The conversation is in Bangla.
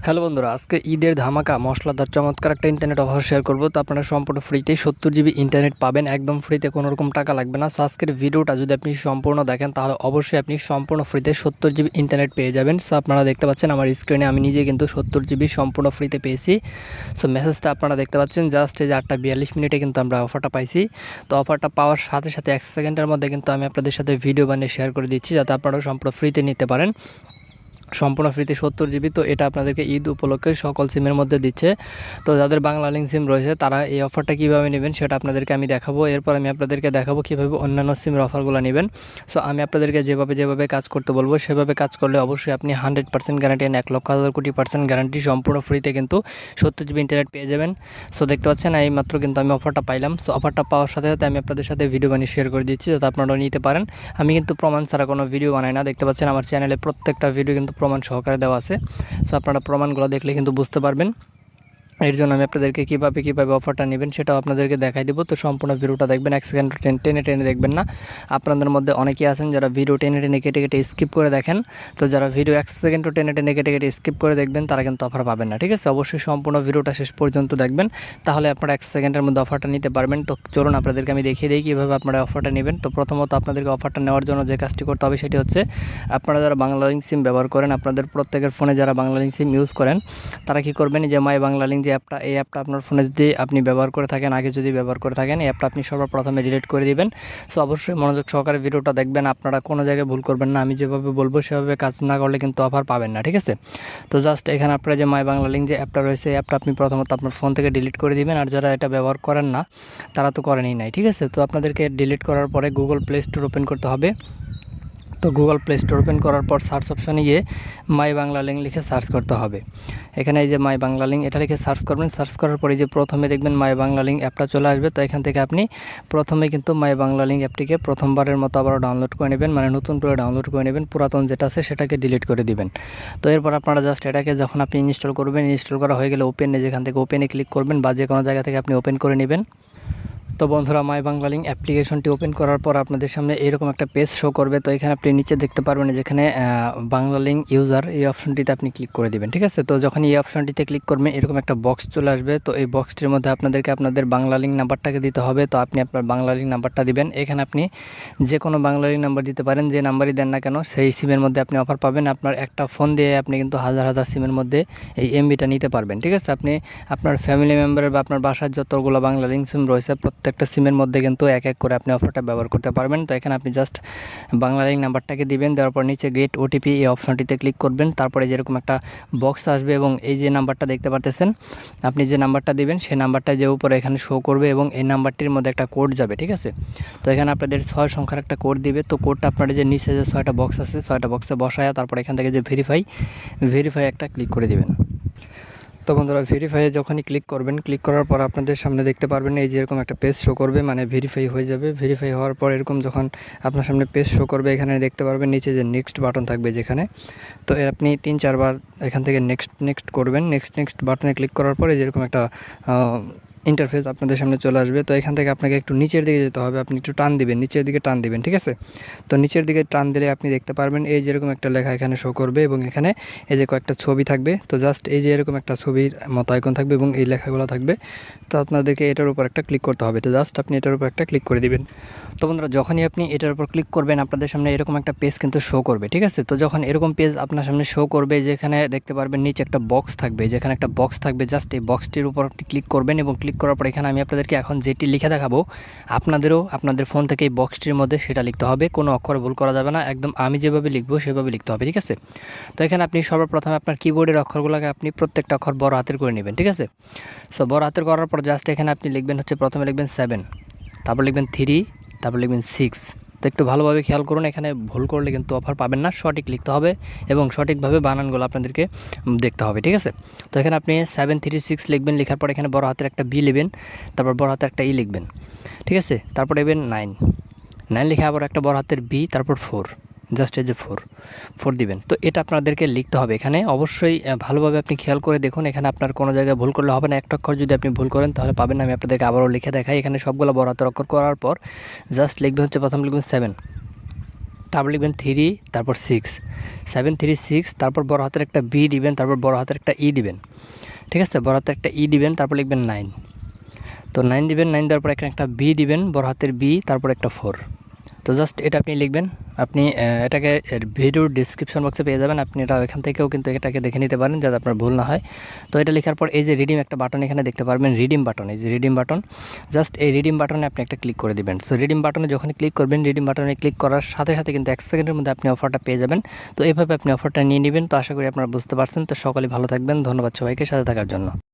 হ্যালো বন্ধুরা, আজকে ঈদের ধামাকা মশলাদার চমৎকার একটা ইন্টারনেট অফার শেয়ার করব। তো আপনারা সম্পূর্ণ ফ্রিতে 70 জিবি ইন্টারনেট পাবেন, একদম ফ্রিতে, কোনো রকম টাকা লাগবে না। সো আজকের ভিডিওটা যদি আপনি সম্পূর্ণ দেখেন তাহলে অবশ্যই আপনি সম্পূর্ণ ফ্রিতে 70 জিবি ইন্টারনেট পেয়ে যাবেন। সো আপনারা দেখতে পাচ্ছেন আমার স্ক্রিনে আমি নিজে কিন্তু 70 জিবি সম্পূর্ণ ফ্রিতে পেয়েছি। সো মেসেজটা আপনারা দেখতে পাচ্ছেন, জাস্ট এই যে 8:42 কিন্তু আমরা অফারটা পাইছি। তো অফারটা পাওয়ার সাথে সাথে 1 সেকেন্ডের মধ্যে কিন্তু আমি আপনাদের সাথে ভিডিও বানিয়ে শেয়ার করে দিচ্ছি, যাতে আপনারা সম্পূর্ণ ফ্রিতে নিতে পারেন। সম্পূর্ণ ফ্রিতে 70 জিবি। তো এটা আপনাদেরকে ঈদ উপলক্ষে সকল সিমের মধ্যে দিচ্ছে। তো যাদের বাংলা লিঙ্ক সিম রয়েছে তারা এই অফারটা কীভাবে নেবেন সেটা আপনাদেরকে আমি দেখাবো। এরপর আমি আপনাদেরকে দেখাবো কীভাবে অন্যান্য সিমের অফারগুলো নেবেন। সো আমি আপনাদেরকে যেভাবে কাজ করতে বলবো সেভাবে কাজ করলে অবশ্যই আপনি 100% গ্যারান্টি, 1,00,000,000,000% গ্যারান্টি সম্পূর্ণ ফ্রিতে কিন্তু 70 জিবি ইন্টারনেট পেয়ে যাবেন। সো দেখতে পাচ্ছেন এই মাত্র কিন্তু আমি অফারটা পাইলাম। সো অফারটা পাওয়ার সাথে সাথে আমি আপনাদের সাথে ভিডিও বানিয়ে শেয়ার করে দিচ্ছি, যাতে আপনারা নিতে পারেন। আমি কিন্তু প্রমাণ ছাড়া কোনো ভিডিও বানাই না। দেখতে পাচ্ছেন আমার চ্যানেলে প্রত্যেকটা ভিডিও কিন্তু প্রমাণ সহকারে দেওয়া আছে। সো আপনারা প্রমাণগুলো দেখলে কিন্তু বুঝতে পারবেন। এর জন্য আমি আপনাদেরকে কীভাবে অফারটা নেবেন সেটাও আপনাদেরকে দেখাই দেবো। তো সম্পূর্ণ ভিডিওটা দেখবেন, 1 সেকেন্ড টেনে দেখবেন না। আপনাদের মধ্যে অনেকেই আছেন যারা ভিডিও টেনে কেটে স্কিপ করে দেখেন। তো যারা ভিডিও 1 সেকেন্ড টেনে কেটে স্কিপ করে দেখবেন তারা কিন্তু অফার পাবেন না, ঠিক আছে? অবশ্যই সম্পূর্ণ ভিডিওটা শেষ পর্যন্ত দেখবেন, তাহলে আপনারা 1 সেকেন্ডের মধ্যে অফারটা নিতে পারবেন। তো চলুন আপনাদেরকে আমি দেখিয়ে দিই কীভাবে আপনারা অফারটা নেবেন। তো প্রথমত আপনাদেরকে অফারটা নেওয়ার জন্য যে কাজটি করতে হবে সেটি হচ্ছে, আপনারা যারা বাংলা লিঙ্ক সিম ব্যবহার করেন, আপনাদের প্রত্যেকের ফোনে যারা বাংলা লিঙ্ক সিম ইউজ করেন তারা কী করবেন, যে মাই বাংলা লিঙ্ক যে অ্যাপটা, এই অ্যাপটা আপনার ফোনে যদি আপনি ব্যবহার করে থাকেন, আগে যদি ব্যবহার করে থাকেন, এই অ্যাপটা আপনি সর্বপ্রথমে ডিলিট করে দিবেন। সো অবশ্যই মনোযোগ সহকারে ভিডিওটা দেখবেন, আপনারা কোনো জায়গায় ভুল করবেন না। আমি যেভাবে বলবো সেভাবে কাজ না করলে কিন্তু অফার পাবেন না, ঠিক আছে? তো জাস্ট এখানে আপনারা যে মাই বাংলা লিঙ্ক যে অ্যাপটা রয়েছে, এই অ্যাপটা আপনি প্রথমত আপনার ফোন থেকে ডিলিট করে দিবেন। আর যারা এটা ব্যবহার করেন না তারা তো করেনই নাই, ঠিক আছে? তো আপনাদেরকে ডিলিট করার পরে গুগল প্লে স্টোর ওপেন করতে হবে। তো গুগল প্লে স্টোর ওপেন করার পর সার্চ অপশানে গিয়ে মাই বাংলা লিঙ্ক লিখে সার্চ করতে হবে। এখানে এই যে মাই বাংলা লিঙ্ক এটা লিখে সার্চ করবেন। সার্চ করার পরে যে প্রথমে দেখবেন মাই বাংলা লিঙ্ক অ্যাপটা চলে আসবে। তো এখান থেকে আপনি প্রথমে কিন্তু মাই বাংলা লিঙ্ক অ্যাপটিকে প্রথমবারের মতো আবার ডাউনলোড করে নেবেন, মানে নতুন করে ডাউনলোড করে নেবেন, পুরাতন যেটা আছে সেটাকে ডিলিট করে দিবেন। তো এরপর আপনারা জাস্ট এটাকে যখন আপনি ইনস্টল করবেন, ইনস্টল করা হয়ে গেলে ওপেনে, যেখান থেকে ওপেনে ক্লিক করবেন বা যে কোনো জায়গা থেকে আপনি ওপেন করে নেবেন। তো বন্ধুরা, মাই বাংলা লিঙ্ক অ্যাপ্লিকেশনটি ওপেন করার পর আপনাদের সামনে এরকম একটা পেজ শো করবে। তো এখানে আপনি নিচে দেখতে পারবেন যেখানে বাংলা লিঙ্ক ইউজার, এই অপশনটিতে আপনি ক্লিক করে দিবেন, ঠিক আছে? তো যখন এই অপশনটিতে ক্লিক করবেন এরকম একটা বক্স চলে আসবে। তো এই বক্সটির মধ্যে আপনাদেরকে আপনাদের বাংলা লিঙ্ক নাম্বারটাকে দিতে হবে। তো আপনি আপনার বাংলা লিঙ্ক নাম্বারটা দিবেন। এখানে আপনি যে কোনো বাংলা লিঙ্ক নাম্বার দিতে পারেন, যে নাম্বারই দেন না কেন সেই সিমের মধ্যে আপনি অফার পাবেন। আপনার একটা ফোন দিয়ে আপনি কিন্তু হাজার হাজার সিমের মধ্যে এই এমবিটা নিতে পারবেন, ঠিক আছে? আপনি আপনার ফ্যামিলি মেম্বারের বা আপনার বাসার যতগুলো বাংলা লিঙ্ক সিম রয়েছে প্রত্যেকটা সিমের মধ্যে কিন্তু এক করে আপনি অফারটা ব্যবহার করতে পারবেন। তো এখানে আপনি জাস্ট বাংলা লিঙ্ক নাম্বারটাকে দিবেন, দেওয়ার পর নিচে গেট ওটিপি এই অপশনটিতে ক্লিক করবেন। তারপরে যেরকম একটা বক্স আসবে এবং এই যে নাম্বারটা দেখতে পারতেছেন, আপনি যে নাম্বারটা দিবেন সেই নাম্বারটা যে উপরে এখানে শো করবে এবং এই নাম্বারটির মধ্যে একটা কোড যাবে, ঠিক আছে? তো এখানে আপনাদের 6 সংখ্যার একটা কোড দিবে। তো কোডটা আপনার যে নিচে যে 6টা বক্স আছে 6টা বক্সে বসায়, তারপর এখান থেকে যে ভেরিফাই একটা ক্লিক করে দিবেন। তো বন্ধুরা, ভেরিফাইয়ে যখনই ক্লিক করবেন, ক্লিক করার পর আপনাদের সামনে দেখতে পারবেন এই যে এরকম একটা পেজ শো করবে, মানে ভেরিফাই হয়ে যাবে। ভেরিফাই হওয়ার পর এরকম যখন আপনার সামনে পেজ শো করবে, এখানে দেখতে পারবেন নিচে যে নেক্সট বাটন থাকবে যেখানে। তো আপনি 3-4 বার এখান থেকে নেক্সট করবেন। নেক্সট বাটনে ক্লিক করার পরে যেরকম একটা ইন্টারফেস আপনাদের সামনে চলে আসবে। তো এখান থেকে আপনাকে একটু নিচের দিকে যেতে হবে, আপনি একটু টান দিবেন, নিচের দিকে টান দিবেন, ঠিক আছে? তো নিচের দিকে টান দিলে আপনি দেখতে পারবেন এই যেরকম একটা লেখা এখানে শো করবে এবং এখানে এই যে কয়েকটা ছবি থাকবে। তো জাস্ট এই যে এরকম একটা ছবির মতো আইকন থাকবে এবং এই লেখাগুলো থাকবে। তো আপনাদেরকে এটার উপর একটা ক্লিক করতে হবে। তো জাস্ট আপনি এটার উপর একটা ক্লিক করে দিবেন। তো বন্ধুরা, যখনই আপনি এটার উপর ক্লিক করবেন আপনাদের সামনে এরকম একটা পেজ কিন্তু শো করবে, ঠিক আছে? তো যখন এরকম পেজ আপনার সামনে শো করবে, যেখানে দেখতে পারবেন নিচে একটা বক্স থাকবে, যেখানে একটা বক্স থাকবে, জাস্ট এই বক্সটির উপর আপনি ক্লিক করবেন এবং ক্লিক করার পর এখানে আমি আপনাদেরকে এখন যেটি লিখে দেখাবো আপনাদেরও আপনাদের ফোন থেকে এই বক্সটির মধ্যে সেটা লিখতে হবে। কোনো অক্ষর ভুল করা যাবে না, একদম আমি যেভাবে লিখবো সেভাবে লিখতে হবে, ঠিক আছে? তো এখানে আপনি সর্বপ্রথমে আপনার কিবোর্ডের অক্ষরগুলোকে আপনি প্রত্যেকটা অক্ষর বড় হাতের করে নেবেন, ঠিক আছে? সো বড় হাতের করার পর জাস্ট এখানে আপনি লিখবেন হচ্ছে, প্রথমে লিখবেন 7, তারপর লিখবেন 3, তারপর লিখবেন 6। তো একটু ভালোভাবে খেয়াল করুন, এখানে ভুল করলে কিন্তু অফার পাবেন না। সঠিক লিখতে হবে এবং সঠিকভাবে বানানগুলো আপনাদেরকে দেখতে হবে, ঠিক আছে? তো এখানে আপনি 736 লিখবেন। লেখার পর এখানে বড় হাতের একটা বি লিখবেন, তারপর বড় হাতের একটা ই লিখবেন, ঠিক আছে? তারপর লিখবেন 9 লিখে আবার একটা বড় হাতের বি, তারপর 4, জাস্ট এই যে 4 দিবেন। তো এটা আপনাদেরকে লিখতে হবে। এখানে অবশ্যই ভালোভাবে আপনি খেয়াল করে দেখুন, এখানে আপনার কোনো জায়গায় ভুল করলে হবে না। একটা অক্ষর যদি আপনি ভুল করেন তাহলে পাবেন না। আমি আপনাদেরকে আবারও লিখে দেখাই। এখানে সবগুলো বড় হাতের অক্ষর করার পর জাস্ট লিখবেন হচ্ছে, প্রথম লিখবেন 7, তারপর লিখবেন 3 তারপর 6 736, তারপর বড় হাতের একটা বি দিবেন, তারপর বড় হাতের একটা ই দিবেন, ঠিক আছে, বড় হাতের একটা ই দিবেন, তারপর লিখবেন 9। তো 9 দিবেন, 9 দেওয়ার পর এখানে একটা বি দিবেন, বড় হাতের বি, তারপর একটা 4। তো জাস্ট এটা আপনি লিখবেন। আপনি এটাকে ভিডিওর ডিসক্রিপশন বক্সে পেয়ে যাবেন, আপনি এটা ওইখান থেকেও কিন্তু এটাকে দেখে নিতে পারেন যাতে আপনার ভুল না হয়। তো এটা লেখার পর এই যে রিডিম একটা বাটন এখানে দেখতে পারবেন, রিডিম বাটন, এই যে রিডিম বাটন, জাস্ট এই রিডিম বাটনে আপনি একটা ক্লিক করে দিবেন। সো রিডিম বাটনে যখন ক্লিক করবেন, রিডিম বাটনে ক্লিক করার সাথে সাথে কিন্তু 1 সেকেন্ডের মধ্যে আপনি অফারটা পেয়ে যাবেন। তো এইভাবে আপনি অফারটা নিয়ে নেবেন। তো আশা করি আপনারা বুঝতে পারছেন। তো সকলেই ভালো থাকবেন। ধন্যবাদ সবাইকে সাথে থাকার জন্য।